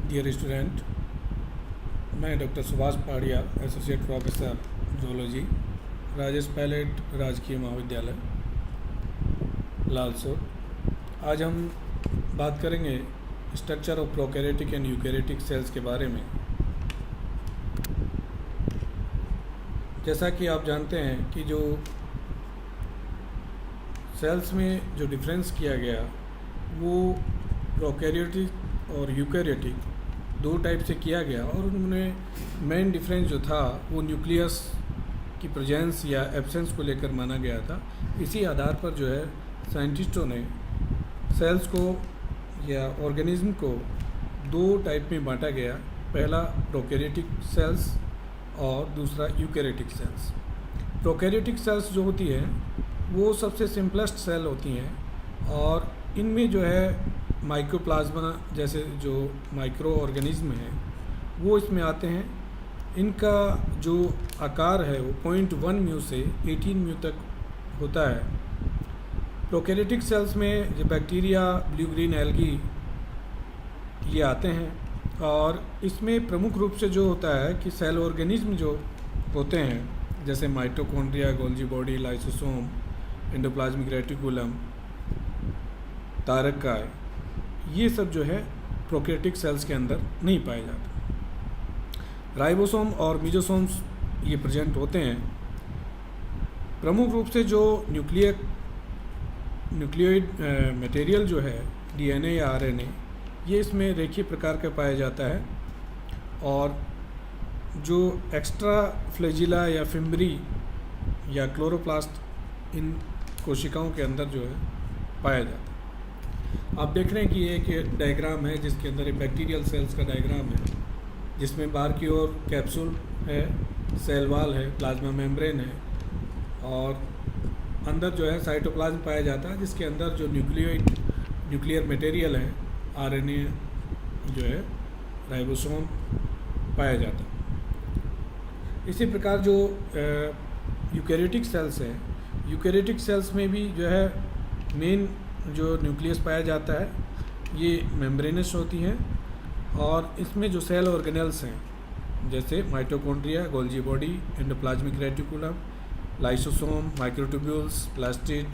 Dear student, मैं doctor Subhash Pahadia, associate professor zoology, Rajesh Pilot राजकीय महाविद्यालय लालसोट। आज हम बात करेंगे structure of prokaryotic and eukaryotic cells के बारे में। जैसा कि आप जानते हैं कि जो सेल्स में जो डिफरेंस किया गया वो प्रोकैरियोटिक और यूकैरियोटिक दो टाइप से किया गया, और उन्होंने मेन डिफरेंस जो था वो न्यूक्लियस की प्रेजेंस या एब्सेंस को लेकर माना गया था। इसी आधार पर जो है साइंटिस्टों ने सेल्स को या ऑर्गेनिज्म को दो टाइप में बांटा गया। पहला प्रोकैरियोटिक सेल्स और दूसरा यूकैरियोटिक सेल्स। प्रोकैरियोटिक सेल्स जो होती है वो सबसे सिंपलेस्ट सेल होती हैं, और इनमें जो है माइक्रोप्लाज्मा जैसे जो माइक्रो ऑर्गेनिज्म हैं वो इसमें आते हैं। इनका जो आकार है वो 0.1 म्यू से 18 म्यू तक होता है। प्रोकैरियोटिक सेल्स में जो बैक्टीरिया, ब्लू ग्रीन एल्गी ये आते हैं, और इसमें प्रमुख रूप से जो होता है कि सेल ऑर्गेनिज्म जो होते हैं जैसे mitochondria, Golgi body, lysosome, endoplasmic reticulum, तारकाय, ये सब जो है प्रोकैरियोटिक सेल्स के अंदर नहीं पाए जाते। राइबोसोम और मीजोसोम्स ये प्रेजेंट होते हैं। प्रमुख रूप से जो न्यूक्लियोइड मटेरियल जो है डीएनए या आरएनए, ये इसमें रेखीय प्रकार का पाया जाता है, और जो एक्स्ट्रा फ्लैजिला या फिम्बरी या क्लोरोप्लास्ट इन कोशिकाओं के अंदर जो है पाया जाता है। आप देख रहे हैं कि ये एक डायग्राम है जिसके अंदर एक बैक्टीरियल सेल्स का डायग्राम है, जिसमें बाहर की ओर कैप्सूल है, सेल वॉल है, प्लाज्मा मेम्ब्रेन है, और अंदर जो है साइटोप्लाज्म पाया जाता है, जिसके अंदर जो न्यूक्लियर मटेरियल है, आरएनए जो है, राइबोसोम पाया जाता है। इसी प्रकार जो यूकैरियोटिक सेल्स है, यूकैरियोटिक सेल्स में भी जो है मेन जो न्यूक्लियस पाया जाता है ये मेम्ब्रेनस होती हैं, और इसमें जो सेल ऑर्गेनेल्स हैं जैसे mitochondria, Golgi body, endoplasmic reticulum, lysosome, microtubules, plastid,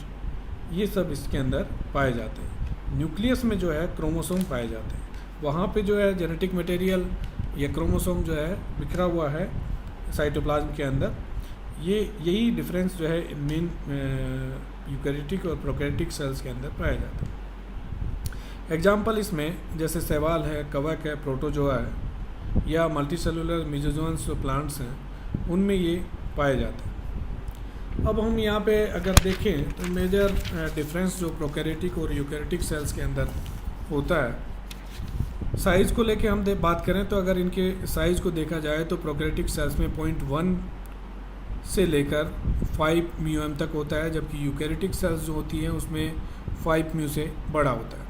ये सब इसके अंदर पाए जाते हैं। न्यूक्लियस में जो है क्रोमोसोम पाए जाते हैं। वहाँ पे जो है जेनेटिक मटेरियल या क्रोमोसोम जो है बिखरा हुआ है साइटोप्लाज्म के अंदर। यही डिफरेंस जो है मेन यूकैरियोटिक और प्रोकैरियोटिक सेल्स के अंदर पाया जाता है। एग्जाम्पल इसमें जैसे शैवाल है, कवक है, प्रोटोजोआ है, या मल्टीसेलुलर मेसोजोन्स जो प्लांट्स हैं उनमें ये पाए जाते हैं। अब हम यहाँ पे अगर देखें तो मेजर डिफरेंस जो प्रोकैरियोटिक और यूकैरियोटिक सेल्स के अंदर होता है, साइज़ को लेके हम बात करें तो अगर इनके साइज़ को देखा जाए तो प्रोकैरियोटिक सेल्स में 0.1 से लेकर 5 म्यू एम तक होता है, जबकि यूकैरियोटिक सेल्स जो होती हैं उसमें 5 म्यू से बड़ा होता है।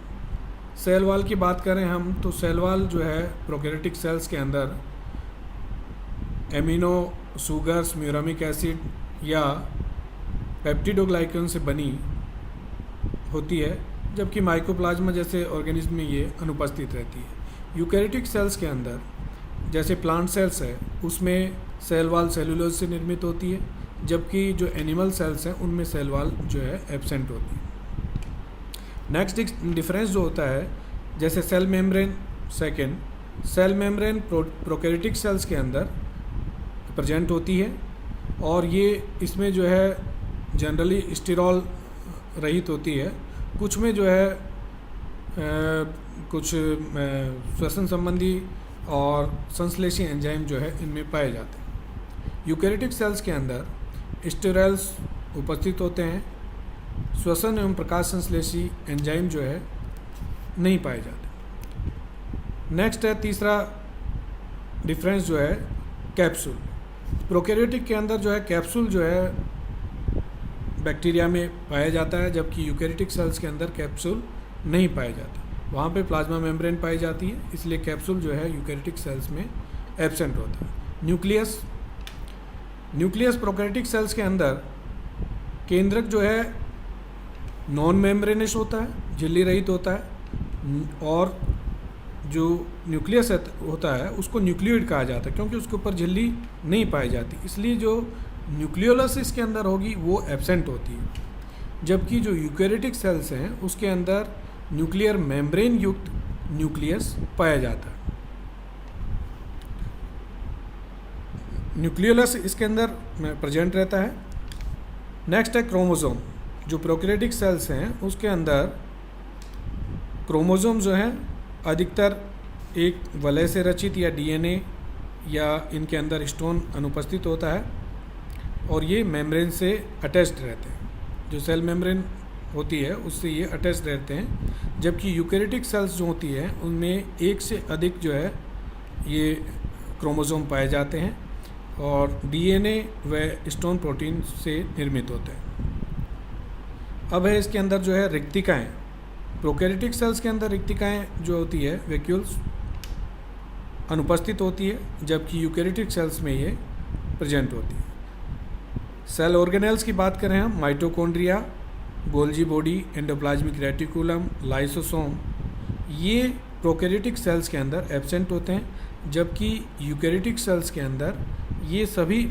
सेल वॉल की बात करें हम तो सेल वॉल जो है प्रोकैरियोटिक सेल्स के अंदर एमिनो शुगर्स, म्यूरामिक एसिड या पेप्टिडोग्लाइकन से बनी होती है, जबकि माइकोप्लाज्मा जैसे ऑर्गेनिज्म में ये अनुपस्थित रहती है। यूकैरियोटिक सेल्स के अंदर जैसे प्लांट सेल्स है उसमें सेल वॉल सेलुलोज से निर्मित होती है, जबकि जो एनिमल सेल्स हैं उनमें सेल वॉल जो है एब्सेंट होती है। नेक्स्ट डिफरेंस जो होता है जैसे cell membrane, second cell membrane prokaryotic cells के अंदर प्रेजेंट होती है, और ये इसमें जो है जनरली स्टिरॉल रहित होती है। कुछ में जो है कुछ श्वसन संबंधी और संश्लेषी एंजाइम जो है इनमें पाए जाते हैं। यूकैरियोटिक सेल्स के अंदर स्टेरॉल्स उपस्थित होते हैं, श्वसन एवं प्रकाश संश्लेषी एंजाइम जो है नहीं पाए जाते। नेक्स्ट है तीसरा डिफरेंस जो है कैप्सूल। प्रोकैरियोटिक के अंदर जो है कैप्सूल जो है बैक्टीरिया में पाया जाता है, जबकि यूकैरियोटिक सेल्स के अंदर कैप्सूल नहीं पाए जाते। वहाँ पे प्लाज्मा मेम्ब्रेन पाई जाती है, इसलिए कैप्सूल जो है यूकैरियोटिक सेल्स में एब्सेंट होता है। न्यूक्लियस प्रोकैरियोटिक सेल्स के अंदर केंद्रक जो है नॉन मेम्ब्रेनस होता है, झिल्ली रहित होता है, और जो न्यूक्लियस होता है उसको न्यूक्लियोइड कहा जाता है, क्योंकि उसके ऊपर झिल्ली नहीं पाई जाती, इसलिए जो न्यूक्लियोलस इसके अंदर होगी वो एब्सेंट होती है। जबकि जो यूकैरियोटिक सेल्स हैं उसके अंदर न्यूक्लियर मेम्ब्रेन युक्त न्यूक्लियस पाया जाता है। न्यूक्लियोलस इसके अंदर प्रेजेंट रहता है। नेक्स्ट है क्रोमोसोम। जो प्रोकैरियोटिक सेल्स हैं उसके अंदर क्रोमोसोम जो है अधिकतर एक वलय से रचित या डीएनए या इनके अंदर हिस्टोन अनुपस्थित होता है और ये मेम्ब्रेन से अटैच्ड रहते हैं। जो सेल मेम्ब्रेन होती है उससे ये अटैच्ड रहते हैं। जबकि यूकैरियोटिक सेल्स जो होती है उनमें एक से अधिक जो है ये क्रोमोसोम पाए जाते हैं और डीएनए व हिस्टोन प्रोटीन से निर्मित होते हैं। अब है इसके अंदर जो है रिक्तिकाएँ। प्रोकैरियोटिक सेल्स के अंदर रिक्तिकाएँ जो होती है वैक्यूल्स अनुपस्थित होती है, जबकि यूकैरियोटिक सेल्स में ये प्रेजेंट होती है। सेल ऑर्गेनेल्स की बात करें हम, mitochondria, Golgi body, endoplasmic reticulum, lysosome, ये प्रोकैरियोटिक सेल्स के अंदर एब्सेंट होते हैं, जबकि यूकैरियोटिक सेल्स के अंदर ये सभी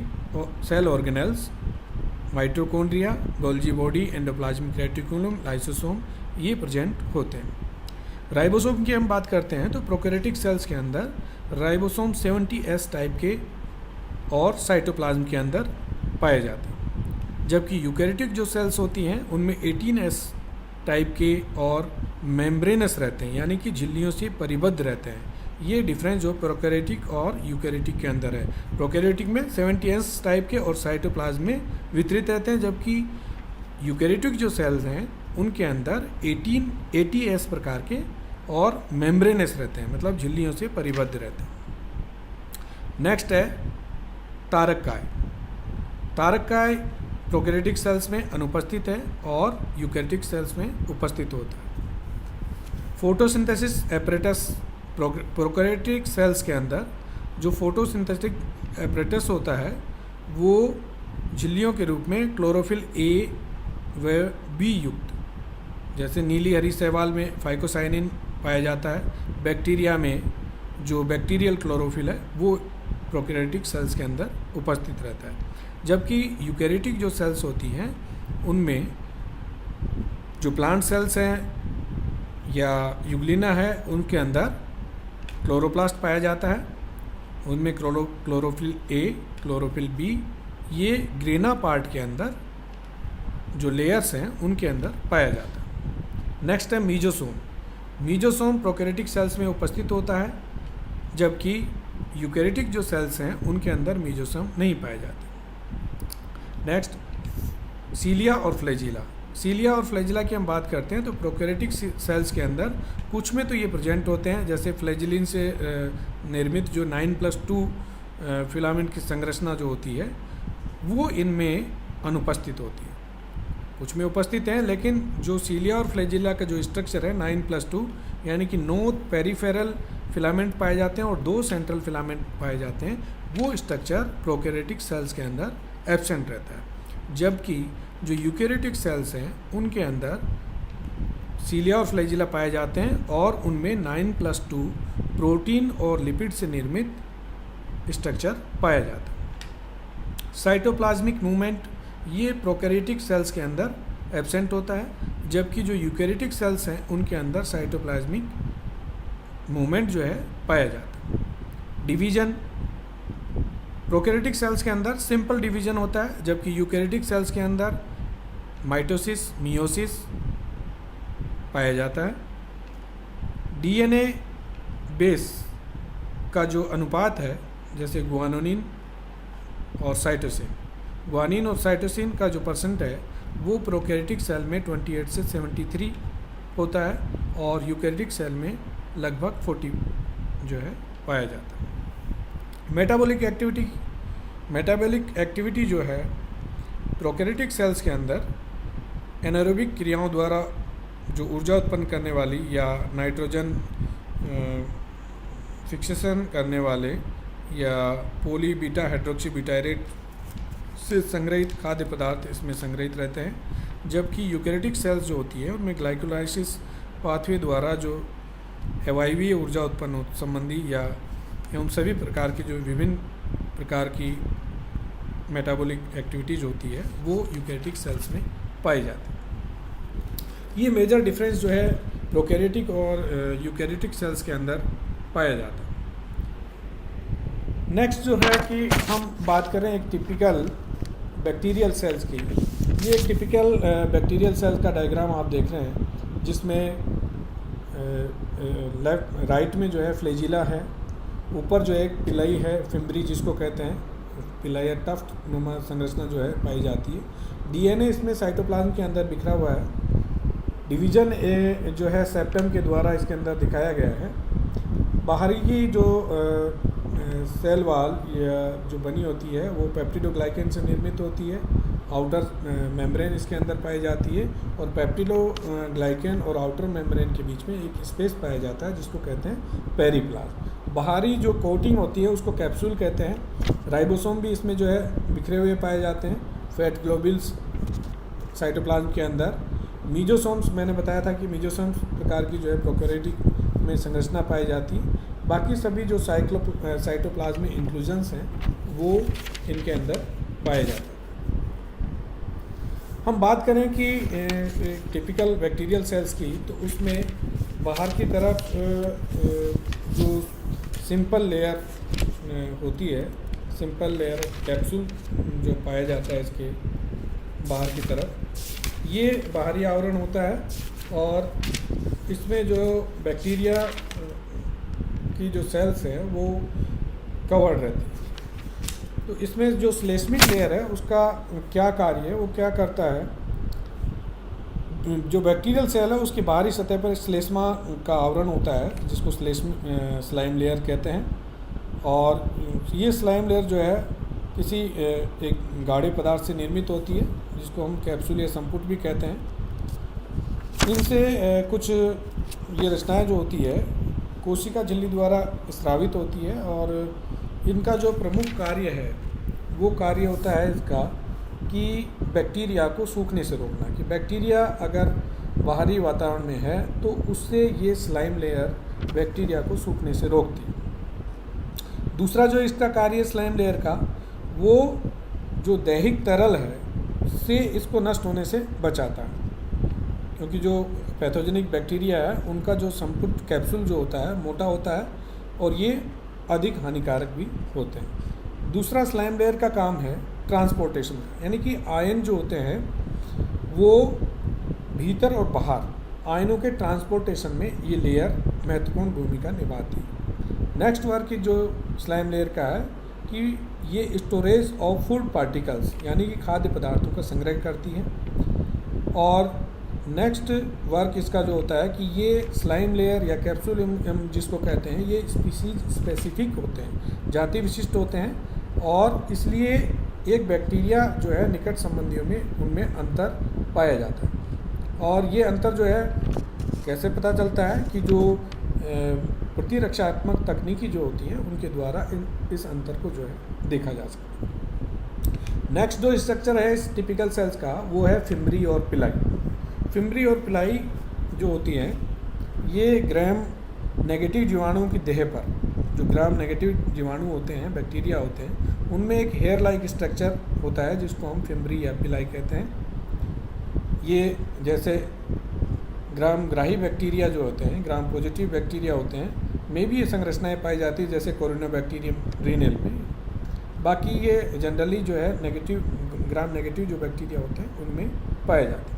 cell organelles mitochondria, Golgi body, endoplasmic reticulum, lysosome ये प्रेजेंट होते हैं। राइबोसोम की हम बात करते हैं तो प्रोकैरियोटिक सेल्स के अंदर राइबोसोम 70S टाइप के और साइटोप्लाज्म के अंदर पाए जाते हैं, जबकि यूकैरियोटिक जो सेल्स होती हैं उनमें 18S टाइप के और मेम्ब्रेनस रहते हैं, यानी कि झिल्लियों से परिबद्ध रहते हैं। ये डिफरेंस जो प्रोकैरियोटिक और यूकैरियोटिक के अंदर है। प्रोकैरियोटिक में 70S टाइप के और साइटोप्लाज्म में वितरित रहते हैं, जबकि यूकैरियोटिक जो सेल्स हैं उनके अंदर 80S प्रकार के और मेम्ब्रेनस रहते हैं, मतलब झिल्लियों से परिबद्ध रहते हैं। नेक्स्ट है तारककाय। तारककाय प्रोकैरियोटिक सेल्स में अनुपस्थित है और यूकैरियोटिक सेल्स में उपस्थित होता है। Photosynthesis apparatus. प्रोकैरियोटिक सेल्स के अंदर जो फोटोसिंथेटिक एपरेटस होता है वो झिल्लियों के रूप में क्लोरोफिल ए व बी युक्त, जैसे नीली हरी शैवाल में फाइकोसाइनिन पाया जाता है, बैक्टीरिया में जो बैक्टीरियल क्लोरोफिल है वो प्रोकैरियोटिक सेल्स के अंदर उपस्थित रहता है। जबकि यूकैरियोटिक जो सेल्स होती हैं उनमें जो प्लांट सेल्स हैं या यूग्लिना है उनके अंदर क्लोरोप्लास्ट पाया जाता है, उनमें क्लोरोफिल ए, क्लोरोफिल बी, ये ग्रेना पार्ट के अंदर जो लेयर्स हैं उनके अंदर पाया जाता है। नेक्स्ट है मीजोसोम। मीजोसोम प्रोकैरियोटिक सेल्स में उपस्थित होता है, जबकि यूकैरियोटिक जो सेल्स हैं उनके अंदर मीजोसोम नहीं पाए जाते। नेक्स्ट सीलिया और फ्लैजिला। सीलिया और फ्लैजिला की हम बात करते हैं तो प्रोकैरियोटिक सेल्स के अंदर कुछ में तो ये प्रेजेंट होते हैं, जैसे फ्लैजिलिन से निर्मित जो 9+2 फिलामेंट की संरचना जो होती है वो इनमें अनुपस्थित होती है। कुछ में उपस्थित हैं, लेकिन जो सीलिया और फ्लैजिला का जो स्ट्रक्चर है 9+2 यानी कि 9 पेरिफेरल फिलामेंट पाए जाते हैं और 2 सेंट्रल फिलामेंट पाए जाते हैं, वो स्ट्रक्चर प्रोकैरियोटिक सेल्स के अंदर एब्सेंट रहता है। जबकि जो यूकैरियोटिक सेल्स हैं उनके अंदर सीलिया और फ्लैजिला पाए जाते हैं और उनमें 9+2 प्रोटीन और लिपिड से निर्मित स्ट्रक्चर पाया जाता है। साइटोप्लाज्मिक मूवमेंट ये प्रोकैरियोटिक सेल्स के अंदर एब्सेंट होता है, जबकि जो यूकैरियोटिक सेल्स हैं उनके अंदर साइटोप्लाज्मिक मूवमेंट जो है पाया जाता है। डिवीजन। प्रोकैरियोटिक सेल्स के अंदर सिंपल डिवीजन होता है, जबकि यूकैरियोटिक सेल्स के अंदर माइटोसिस, मियोसिस पाया जाता है। डीएनए बेस का जो अनुपात है, जैसे ग्वानोनिन और साइटोसिन, ग्वानिन और साइटोसिन का जो परसेंट है वो प्रोकैरियोटिक सेल में 28 से 73 होता है और यूकैरियोटिक सेल में लगभग 40 जो है पाया जाता है। मेटाबॉलिक एक्टिविटी जो है प्रोकैरियोटिक सेल्स के अंदर एनारोबिक क्रियाओं द्वारा जो ऊर्जा उत्पन्न करने वाली या नाइट्रोजन फिक्सेशन करने वाले या पॉली बीटा हाइड्रोक्सी ब्यूटायरेट से संग्रहित खाद्य पदार्थ इसमें संग्रहित रहते हैं। जबकि यूकैरियोटिक सेल्स जो होती है उनमें ग्लाइकोलाइसिस पाथवे द्वारा जो अवायवीय ऊर्जा उत्पन्न संबंधी या एवं सभी प्रकार की जो विभिन्न प्रकार की मेटाबॉलिक एक्टिविटीज़ होती है वो यूकैरियोटिक सेल्स में पाई जाती है। ये मेजर डिफरेंस जो है प्रोकैरियोटिक और यूकैरियोटिक सेल्स के अंदर पाया जाता है। नेक्स्ट जो है कि हम बात करें एक टिपिकल बैक्टीरियल सेल्स की। ये एक टिपिकल बैक्टीरियल सेल्स का डायग्राम आप देख रहे हैं, जिसमें लेफ्ट राइट में जो है फ्लैजिला है, ऊपर जो एक पिलाई है फिम्बरी जिसको कहते हैं, पिलाई या टफ्ट नुमा संरचना जो है पाई जाती है। डीएनए इसमें साइटोप्लाज्म के अंदर बिखरा हुआ है। डिवीजन ए जो है सेप्टम के द्वारा इसके अंदर दिखाया गया है। बाहरी की जो सेल वाल या जो बनी होती है वो पेप्टिडोग्लाइकेन से निर्मित होती है। आउटर मेम्ब्रेन इसके अंदर पाई जाती है और पेप्टिडोग्लाइकेन और आउटर मेम्ब्रेन के बीच में एक स्पेस पाया जाता है जिसको कहते हैं पेरिप्लाज्म। बाहरी जो कोटिंग होती है उसको कैप्सूल कहते हैं। राइबोसोम भी इसमें जो है बिखरे हुए पाए जाते हैं, फैट ग्लोबिल्स साइटोप्लाज्म के अंदर। मीजोसोम्स मैंने बताया था कि मीजोसोम्स प्रकार की जो है प्रोकैरियोटिक में संरचना पाई जाती है। बाकी सभी जो साइटोप्लाज्म में इंक्लूजन्स हैं वो इनके अंदर पाए जाते हैं। हम बात करें कि टिपिकल बैक्टीरियल सेल्स की, तो उसमें बाहर की तरफ जो सिंपल लेयर होती है, सिंपल लेयर कैप्सूल जो पाया जाता है इसके बाहर की तरफ, ये बाहरी आवरण होता है और इसमें जो बैक्टीरिया की जो सेल्स हैं वो कवर्ड रहती है। तो इसमें जो श्लेष्मिक लेयर है उसका क्या कार्य है, वो क्या करता है, जो बैक्टीरियल सेल है उसकी बाहरी सतह पर श्लेष्मा का आवरण होता है जिसको स्लाइम लेयर कहते हैं। और ये स्लाइम लेयर जो है किसी एक गाढ़े पदार्थ से निर्मित होती है जिसको हम कैप्सूल या संपुट भी कहते हैं। इनसे कुछ ये रचनाएं जो होती है कोशिका झिल्ली द्वारा स्रावित होती है और इनका जो प्रमुख कार्य है वो कार्य होता है इसका कि बैक्टीरिया को सूखने से रोकना। कि बैक्टीरिया अगर बाहरी वातावरण में है तो उससे ये स्लाइम लेयर बैक्टीरिया को सूखने से रोकती है। दूसरा जो इसका कार्य स्लाइम लेयर का, वो जो दैहिक तरल है से इसको नष्ट होने से बचाता है, क्योंकि जो पैथोजेनिक बैक्टीरिया है उनका जो संपुट कैप्सूल जो होता है मोटा होता है और ये अधिक हानिकारक भी होते हैं। दूसरा स्लाइम लेयर का काम है ट्रांसपोर्टेशन, यानी कि आयन जो होते हैं वो भीतर और बाहर आयनों के ट्रांसपोर्टेशन में ये लेयर महत्वपूर्ण भूमिका निभाती है। नेक्स्ट वर्क जो स्लाइम लेयर का है कि ये स्टोरेज ऑफ फूड पार्टिकल्स यानी कि खाद्य पदार्थों का संग्रह करती है। और नेक्स्ट वर्क इसका जो होता है कि ये स्लाइम लेयर या कैप्सूल हम जिसको कहते हैं ये स्पीसीज स्पेसिफिक होते हैं, जाति विशिष्ट होते हैं और इसलिए एक बैक्टीरिया जो है निकट संबंधियों में उनमें अंतर पाया जाता है। और ये अंतर जो है कैसे पता चलता है कि जो प्रतिरक्षात्मक तकनीकी जो होती है उनके द्वारा इस अंतर को जो है देखा जा सकता है। नेक्स्ट जो स्ट्रक्चर है इस टिपिकल सेल्स का वो है फिम्बरी और पिलाई। फिम्बरी और पिलाई जो होती हैं ये ग्राम नेगेटिव जीवाणुओं की देह पर, जो ग्राम नेगेटिव जीवाणु होते हैं बैक्टीरिया होते हैं उनमें एक हेयर लाइक स्ट्रक्चर होता है जिसको हम फिम्बरी या पिलाई कहते हैं। ये जैसे ग्राम ग्राही बैक्टीरिया जो होते हैं, ग्राम पॉजिटिव बैक्टीरिया होते हैं में भी ये संरचनाएं पाई जाती है जैसे कोरिनोबैक्टीरियम रीनल में। बाकी ये जनरली जो है नेगेटिव ग्राम नेगेटिव जो बैक्टीरिया होते हैं उनमें पाए जाते हैं।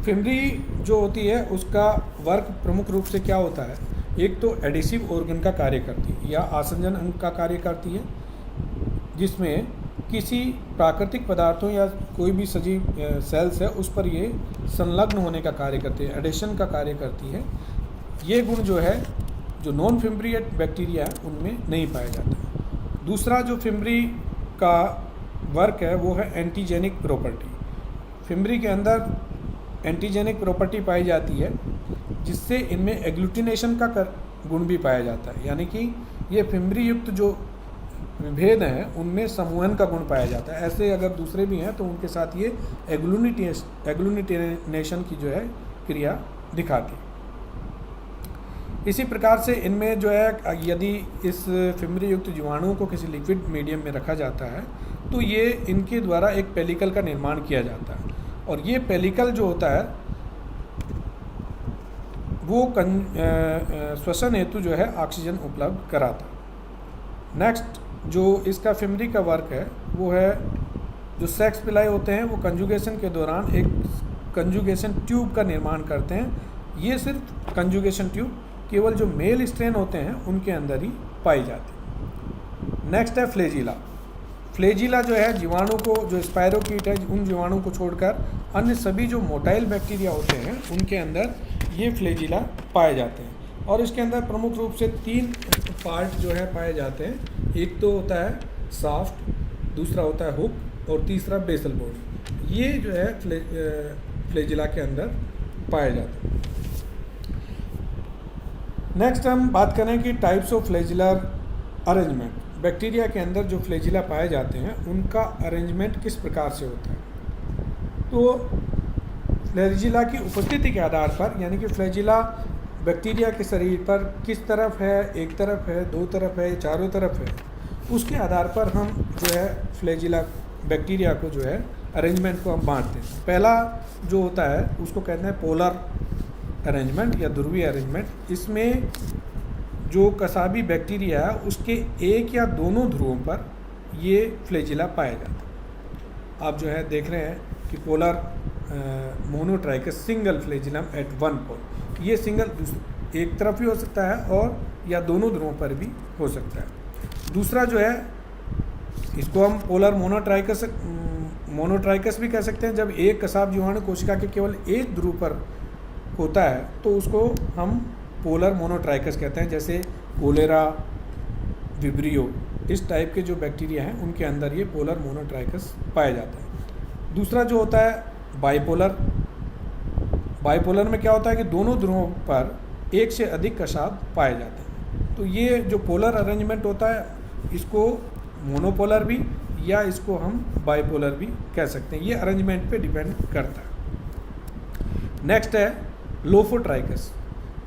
फिम्बरी जो होती है उसका वर्क प्रमुख रूप से क्या होता है, एक तो एडिसिव ऑर्गन का कार्य करती है या आसंजन अंग का कार्य करती है जिसमें किसी प्राकृतिक पदार्थों या कोई भी सजीव सेल्स है उस पर ये संलग्न होने का कार्य करती है, एडिशन का कार्य करती है। ये गुण जो है जो नॉन फिम्ब्रिएट बैक्टीरिया है उनमें नहीं पाया जाता। दूसरा जो फिम्बरी का वर्क है वो है एंटीजेनिक प्रॉपर्टी। फिम्बरी के अंदर एंटीजेनिक प्रॉपर्टी पाई जाती है जिससे इनमें एग्लूटिनेशन का गुण भी पाया जाता है, यानी कि ये फिम्बरी युक्त जो भेद हैं उनमें समूहन का गुण पाया जाता है। ऐसे अगर दूसरे भी हैं तो उनके साथ ये एग्लूटिनेशन की जो है क्रिया दिखाती है। इसी प्रकार से इनमें जो है यदि इस फिमरी युक्त जीवाणुओं को किसी लिक्विड मीडियम में रखा जाता है तो ये इनके द्वारा एक पेलिकल का निर्माण किया जाता है, और ये पेलिकल जो होता है वो श्वसन हेतु जो है ऑक्सीजन उपलब्ध कराता है। नेक्स्ट जो इसका फिमरी का वर्क है वो है, जो सेक्स पिलाई होते हैं वो कंजुगेशन के दौरान एक कंजुगेशन ट्यूब का निर्माण करते हैं। ये सिर्फ कंजुगेशन ट्यूब केवल जो मेल स्ट्रेन होते हैं उनके अंदर ही पाई जाती है। नेक्स्ट है फ्लेजिला। फ्लेजिला जो है जीवाणु को, जो स्पायरोकीट है, उन जीवाणु को छोड़कर अन्य सभी जो मोटाइल बैक्टीरिया होते हैं उनके अंदर ये फ्लेजिला पाए जाते हैं, और इसके अंदर प्रमुख रूप से 3 पार्ट जो है पाए जाते हैं। एक तो होता है साफ्ट, दूसरा होता है हुक और तीसरा बेसल बॉडी। ये जो है फ्लेजिला के अंदर पाए जाते हैं। नेक्स्ट हम बात करें कि टाइप्स ऑफ फ्लेजिलर अरेंजमेंट। बैक्टीरिया के अंदर जो फ्लेजिला पाए जाते हैं उनका अरेंजमेंट किस प्रकार से होता है। तो फ्लेजिला की उपस्थिति के आधार पर, यानी कि फ्लेजिला बैक्टीरिया के शरीर पर किस तरफ है, एक तरफ है, 2 तरफ है, चारों तरफ है, उसके आधार पर हम जो है फ्लेजिला बैक्टीरिया को जो है अरेंजमेंट को हम बांटते हैं। पहला जो होता है उसको कहते हैं पोलर अरेंजमेंट या ध्रुवीय अरेंजमेंट। इसमें जो कसाबी बैक्टीरिया है उसके एक या दोनों ध्रुवों पर ये फ्लेजिला पाया जाता है। आप जो है देख रहे हैं कि polar monotrichous single flagellum at 1 pole, ये सिंगल एक तरफ भी हो सकता है और या दोनों ध्रुवों पर भी हो सकता है। दूसरा जो है इसको हम पोलर मोनोट्राइकस भी कह सकते हैं। जब एक कसाब जीवाणु कोशिका के केवल एक ध्रुव पर होता है तो उसको हम पोलर मोनोट्राइकस कहते हैं। जैसे कोलेरा, विब्रियो, इस टाइप के जो बैक्टीरिया हैं उनके अंदर ये पोलर मोनोट्राइकस पाया जाता है। दूसरा जो होता है बाइपोलर। बाइपोलर में क्या होता है कि दोनों ध्रुवों पर एक से अधिक कसाब पाए जाते हैं। तो ये जो पोलर अरेंजमेंट होता है इसको मोनोपोलर भी या इसको हम बाइपोलर भी कह सकते हैं। ये अरेंजमेंट पे डिपेंड करता है। नेक्स्ट है लोफोट्राइकस।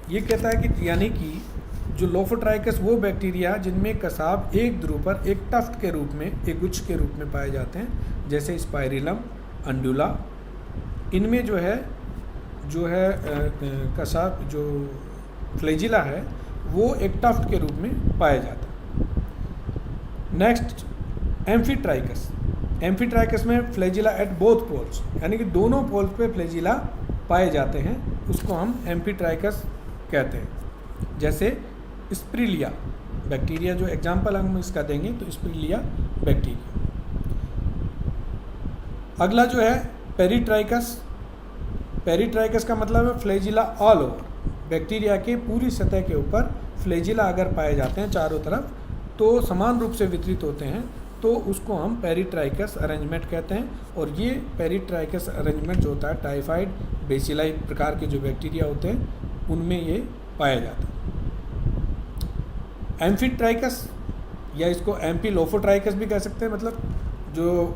ये कहता है कि यानी कि जो लोफोट्राइकस वो बैक्टीरिया जिनमें कसाब एक ध्रुव पर एक टफ्ट के रूप में, एक गुच्छ के रूप में पाए जाते हैं, जैसे स्पाइरिलम, अंडुला। इनमें जो है कसाब जो फ्लेजिला है वो एक टफ्ट के रूप में पाया जाता है। Next amphitrichous. एम्फीट्राइकस में फ्लेजिला एट बोथ पोल्स, यानी कि दोनों पोल्स पे फ्लेजिला पाए जाते हैं, उसको हम एम्फीट्राइकस कहते हैं। जैसे स्प्रिलिया बैक्टीरिया, जो एग्जाम्पल हम इसका देंगे तो स्प्रिलिया बैक्टीरिया। अगला जो है पेरिट्राइकस। पेरिट्राइकस का मतलब है फ्लेजिला ऑल ओवर। बैक्टीरिया के पूरी सतह के ऊपर फ्लेजिला अगर पाए जाते हैं चारों तरफ तो समान रूप से वितरित होते हैं, तो उसको हम पेरिट्राइकस अरेंजमेंट कहते हैं। और ये पेरिट्राइकस अरेंजमेंट जो होता है टाइफाइड, बेसिलाई प्रकार के जो बैक्टीरिया होते हैं उनमें ये पाया जाता है। एम्फीट्राइकस या इसको एम्फीलोफोट्राइकस भी कह सकते हैं। मतलब जो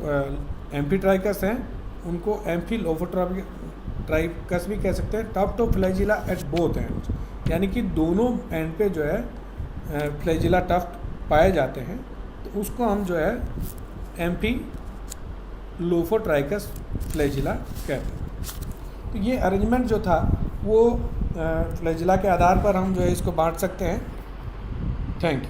एम्फीट्राइकस हैं उनको एम्फीलोफोट्राइकस भी कह सकते हैं। Tuft of flagella at both ends, यानी कि दोनों एंड पे जो है फ्लैजिला टफ्ट पाए जाते हैं, तो उसको हम जो है एम्फीलोफोट्राइकस फ्लैजिला कहते हैं। तो ये अरेंजमेंट जो था वो फ्लैजिला के आधार पर हम जो है इसको बांट सकते हैं। Thank you.